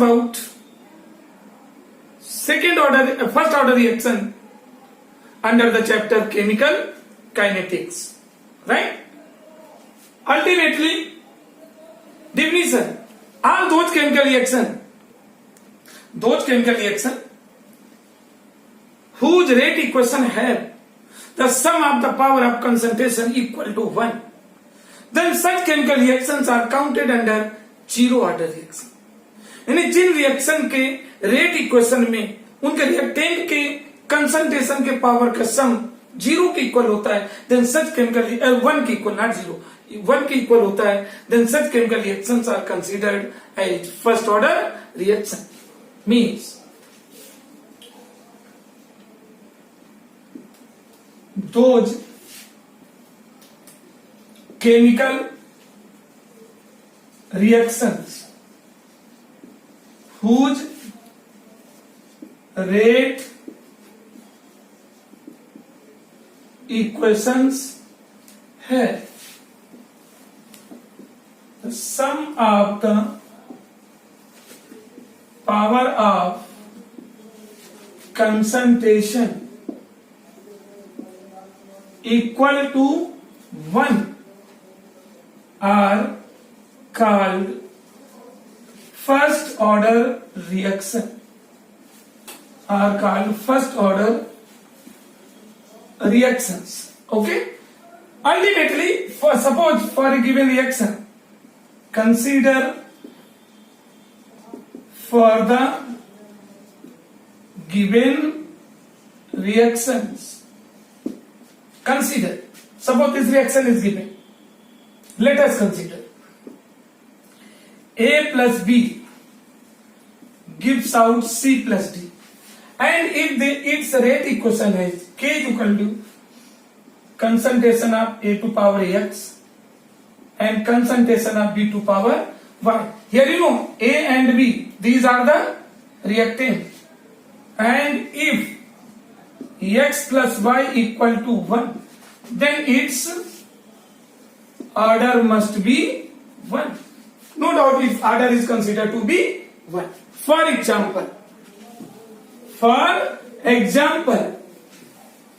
about first order reaction under the chapter chemical kinetics, right? Ultimately, definition are those chemical reaction whose rate equation have the sum of the power of concentration equal to 1, then such chemical reactions are counted under zero order reaction. यानी जिन reaction के rate equation में उनके reactant के concentration के power का sum zero के equal होता है, देन सच केमिकल 1 के इक्वल, नॉट जीरो, 1 के इक्वल होता है, then such chemical reactions are considered as first order reaction. Means those chemical reactions whose rate equations have the sum of the power of concentration equal to 1 are called first order reaction, okay. Ultimately, suppose for a given reaction, consider for the given reactions, consider, suppose this reaction is given, let us consider A plus B gives out C plus D, and if its rate equation is K is equal to concentration of A to power X and concentration of B to power Y. Here you know A and B, these are the reactant, and if X plus Y equal to 1, then its order must be 1. No doubt its order is considered to be 1. For example,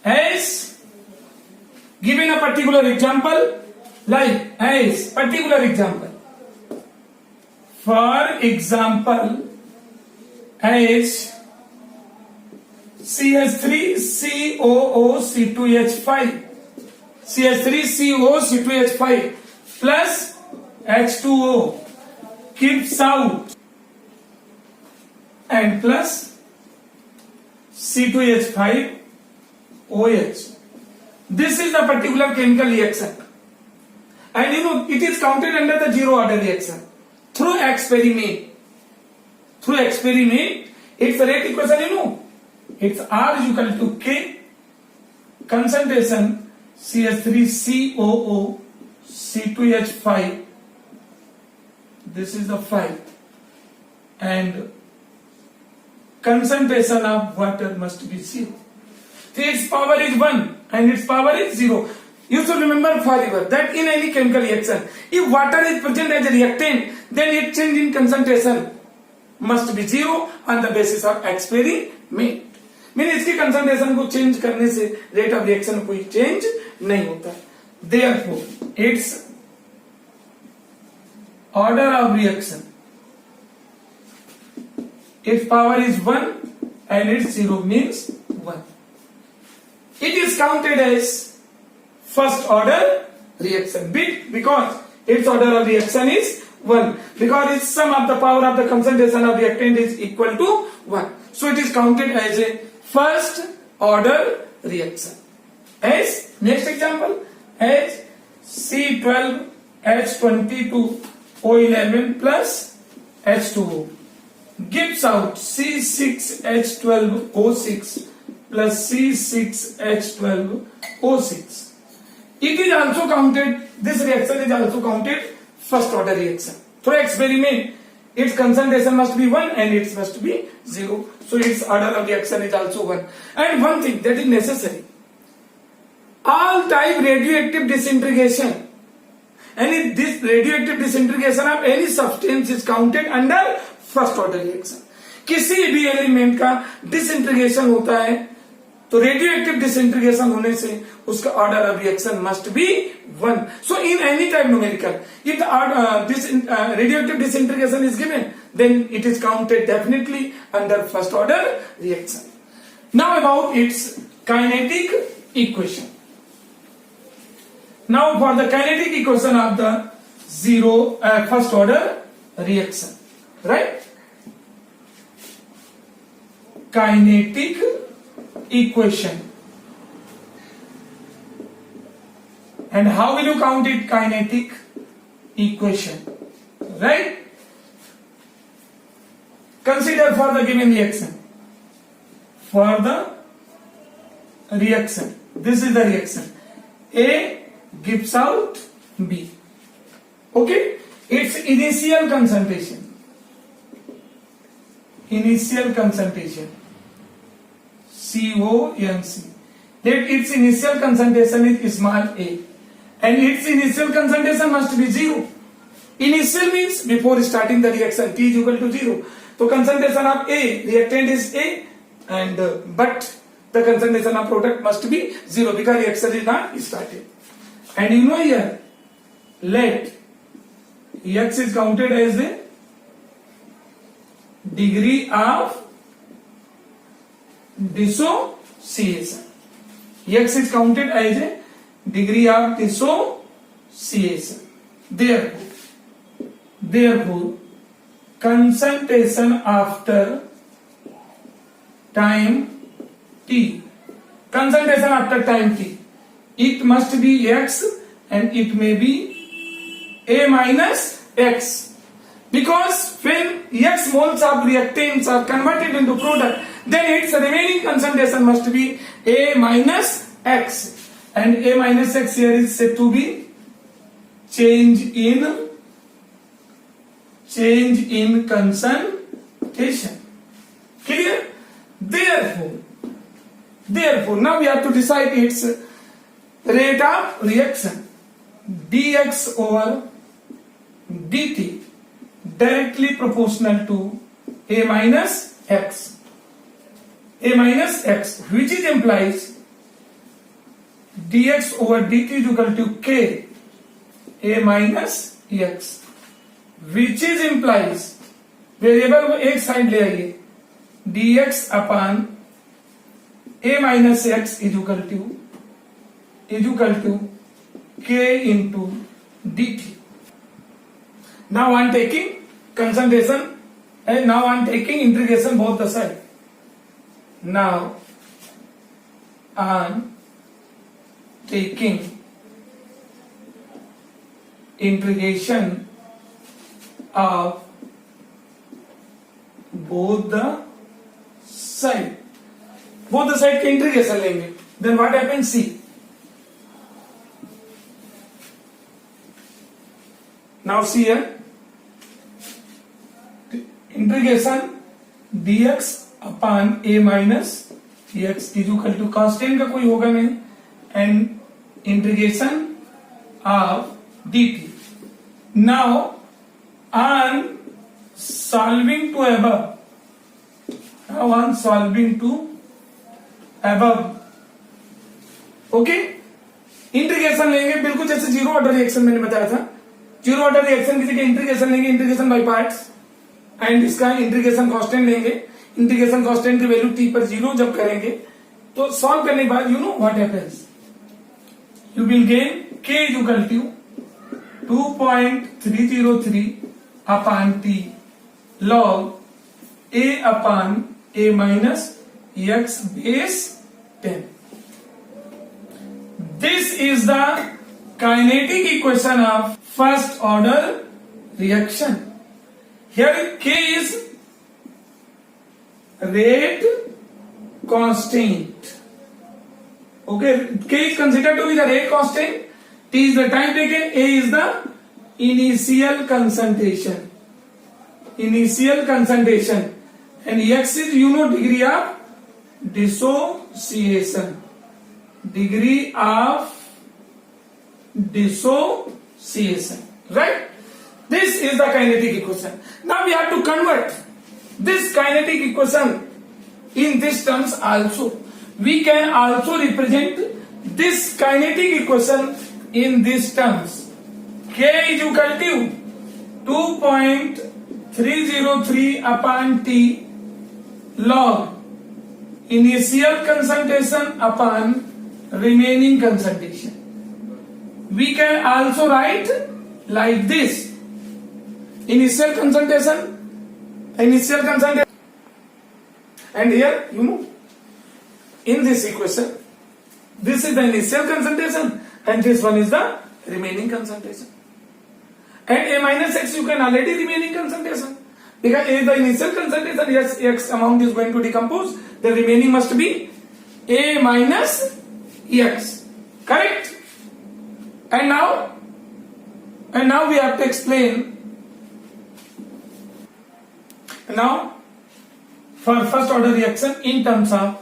as given a particular example, like as particular example, for example, as CH3COO C2H5 CH3COO C2H5 plus H2O gives out and plus C2H5OH. This is the particular chemical reaction, and you know it is counted under the zero order reaction. Through experiment, its rate equation, you know, it's R is equal to K, concentration CH3COO C2H5, this is the 5, and concentration of water must be 0. So its power is 1 and its power is 0. You should remember forever that in any chemical reaction, if water is present as a reactant, then its change in concentration must be 0 on the basis of experiment. Mean इसकी concentration को change करने से rate of reaction कोई change नहीं होता. Therefore, its order of reaction, its power is 1 and its 0 means 1. It is counted as first order reaction because its order of reaction is 1, because its sum of the power of the concentration of reactant is equal to 1. So it is counted as a first order reaction. As next example, as C12H22O11 plus H2O gives out C6H12O6 plus C6H12O6. It is also counted, this reaction is also counted first order reaction. Through experiment, its concentration must be 1 and it must be 0. So its order of reaction is also 1. And one thing that is necessary, all type radioactive disintegration, and if this radioactive disintegration of any substance is counted under first order reaction. किसी भी element का disintegration होता है तो radio active disintegration होने से उसका order of reaction must be 1. So in any type numerical if the radioactive disintegration is given, then it is counted definitely under first order reaction. Now about its kinetic equation. Now for the kinetic equation of the first order reaction, right? Kinetic equation. And how will you count it? Kinetic equation, right? Consider for the given reaction. For the reaction, this is the reaction. A gives out B. Okay? Its initial concentration. Initial concentration. CONC. Let its initial concentration is small a. And its initial concentration must be 0. Initial means before starting the reaction, T is equal to 0. So concentration of A, reactant is A, and but the concentration of product must be 0 because reaction is not started. And you know here, let X is counted as the degree of dissociation. X is counted as a degree of dissociation. Therefore, concentration after time t. Concentration after time t. It must be X and it may be A minus X. Because when X moles of reactants are converted into product, then its remaining concentration must be A minus X. And A minus X here is said to be change in concentration. Clear? Therefore, now we have to decide its rate of reaction. dx over dt directly proportional to A minus X. A minus X, which is implies dx over dt is equal to k A minus X, which is implies variable को एक side ले आइए dx upon A minus X is equal to k into dt. Now I am taking concentration and now I am taking integration both the side. Now I am taking integration of both the side. Both the side के integration लेंगे. Then what happens? See. Now see here. Integration dx upon A minus x is equal to constant का कोई होगा नहीं and integration of dt. Now on solving to above. Now on solving to above. Okay, integration लेंगे बिल्कुल जैसे zero order reaction मैंने बताया था. जीरो ऑर्डर रिएक्शन की जगह इंटीग्रेशन लेंगे, इंटीग्रेशन बाय पार्ट्स, एंड इसका इंटीग्रेशन कांस्टेंट लेंगे. इंटीग्रेशन कांस्टेंट की वैल्यू t पर 0 जब करेंगे तो सॉल्व करने के बाद you know what happens, you will gain k is equal to 2.303 upon t log a upon a minus x base 10. This is the kinetic equation of first order reaction. Here k is rate constant. Okay, k is considered to be the rate constant, t is the time taken, a is the initial concentration. Initial concentration, and x is degree of dissociation. Degree of dissociation, right? This is the kinetic equation. Now we have to convert this kinetic equation in these terms also. We can also represent this kinetic equation in these terms. K is equal to 2.303 upon T log initial concentration upon remaining concentration. We can also write like this. Initial concentration, and here in this equation, this is the initial concentration and this one is the remaining concentration. And A minus X you can already remaining concentration, because A is the initial concentration, yes, X amount is going to decompose, the remaining must be A minus X, correct? And now we have to explain. Now for first order reaction in terms of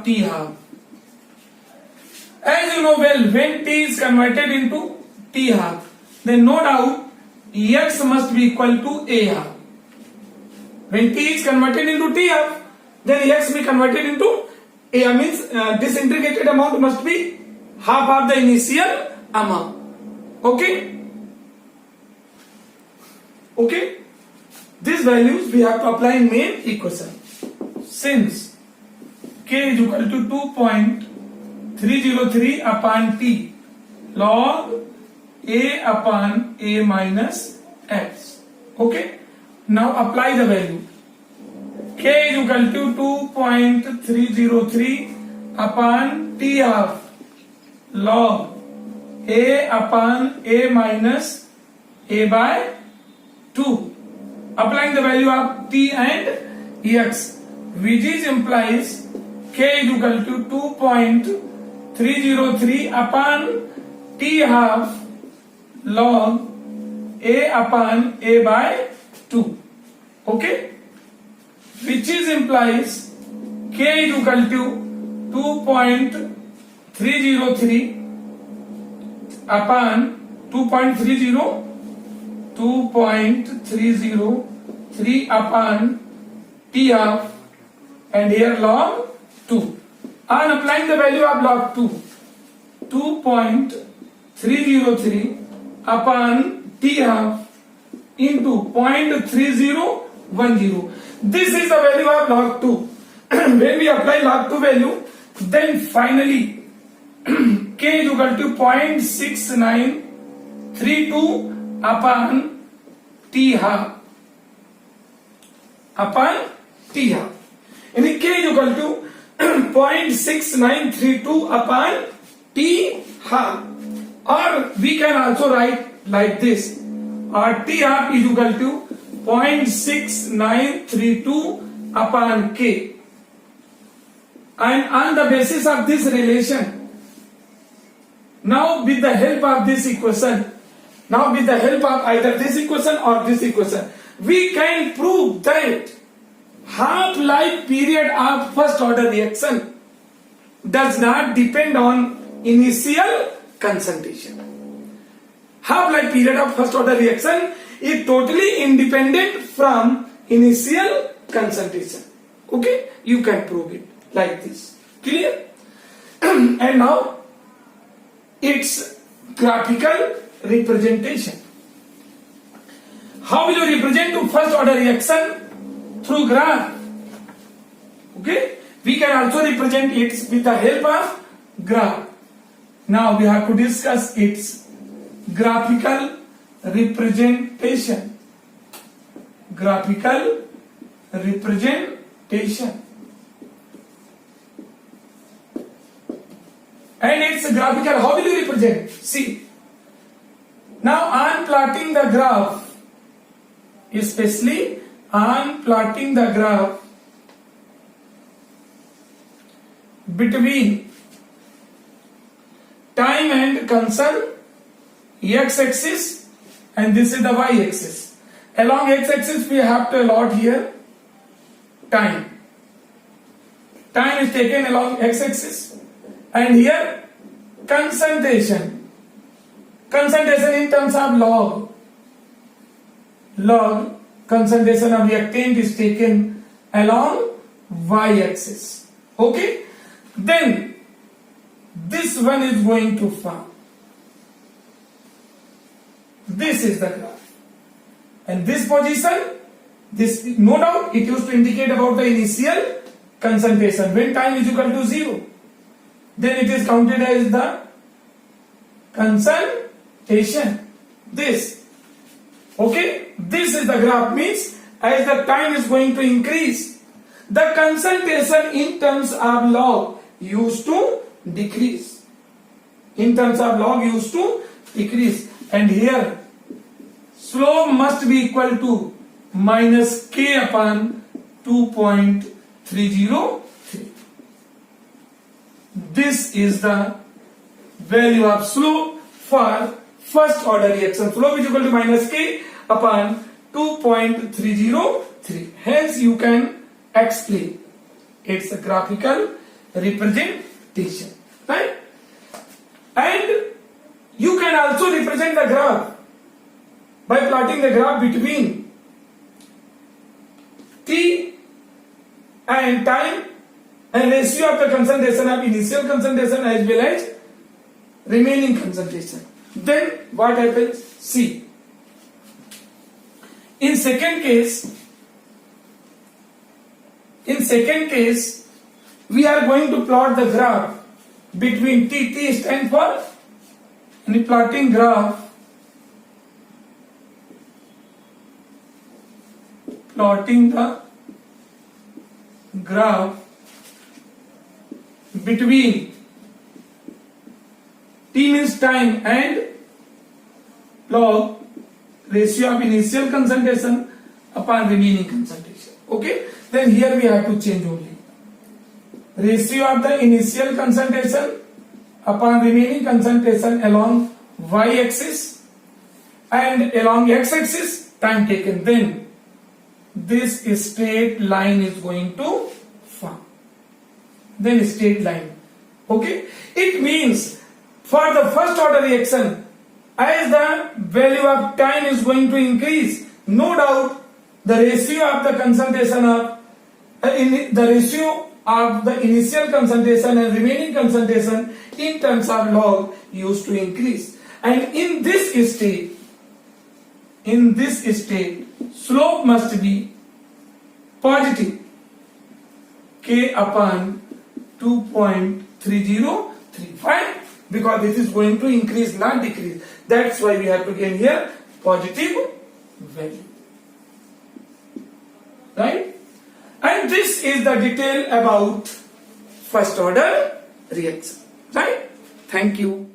T half. As you know well, when T is converted into T half, then no doubt X must be equal to A half. When T is converted into T half, then X be converted into A, means this integrated amount must be half of the initial amount. Okay? These values we have to apply in main equation. Since K is equal to 2.303 upon T log A upon A minus X. Okay? Now apply the value. K is equal to 2.303 upon T half log A upon A minus A by 2. Applying the value of T and X, which is implies K is equal to 2.303 upon T half log A upon A by 2. Okay? Which is implies K is equal to 2.303 upon 2.303 upon T half and here log 2. And applying the value of log 2, 2.303 upon T half into 0.3010. This is the value of log 2. When we apply log 2 value, then finally K is equal to 0.6932 upon T half. And K is equal to 0.6932 upon T half. Or we can also write like this. Or T half is equal to 0.6932 upon K. And on the basis of this relation, now with the help of this equation, with the help of either this equation or this equation, we can prove that half-life period of first order reaction does not depend on initial concentration. Half-life period of first order reaction is totally independent from initial concentration. Okay? You can prove it like this. Clear? And now its graphical representation. How will you represent to first order reaction? Through graph. Okay? We can also represent it with the help of graph. Now we have to discuss its graphical representation. And its graphical, how will you represent? See, now on plotting the graph, especially on plotting the graph between time and concern, x-axis, and this is the y-axis. Along x-axis we have to allot here time. time is taken along x-axis, and here concentration in terms of log concentration of reactant is taken along y-axis. Okay, then this one is going to form. This is the graph, and this position, this no doubt it used to indicate about the initial concentration. When time is equal to 0, then it is counted as the concentration. This, okay, this is the graph, means as the time is going to increase, the concentration in terms of log used to decrease. In terms of log used to decrease, and here slope must be equal to minus k upon 2.303. This is the value of slope for first order reaction. Slope is equal to minus k upon 2.303. Hence you can explain its a graphical representation, right? And you can also represent the graph by plotting the graph between t and time and ratio of the concentration of initial concentration as well as remaining concentration. Then what happens? See, in second case we are going to plot the graph between t stand for any plotting graph between t means time and log ratio of initial concentration upon remaining concentration. Okay, then here we have to change only ratio of the initial concentration upon remaining concentration along y-axis and along x-axis time taken. Then this straight line is going to form. Then straight line. Okay, it means for the first order reaction, as the value of time is going to increase, no doubt the ratio of the concentration of the ratio of the initial concentration and remaining concentration in terms of log used to increase, and in this state slope must be positive k upon 2.3035, because this is going to increase, not decrease. That's why we have to gain here positive value, right? And this is the detail about first order reaction, right? Thank you.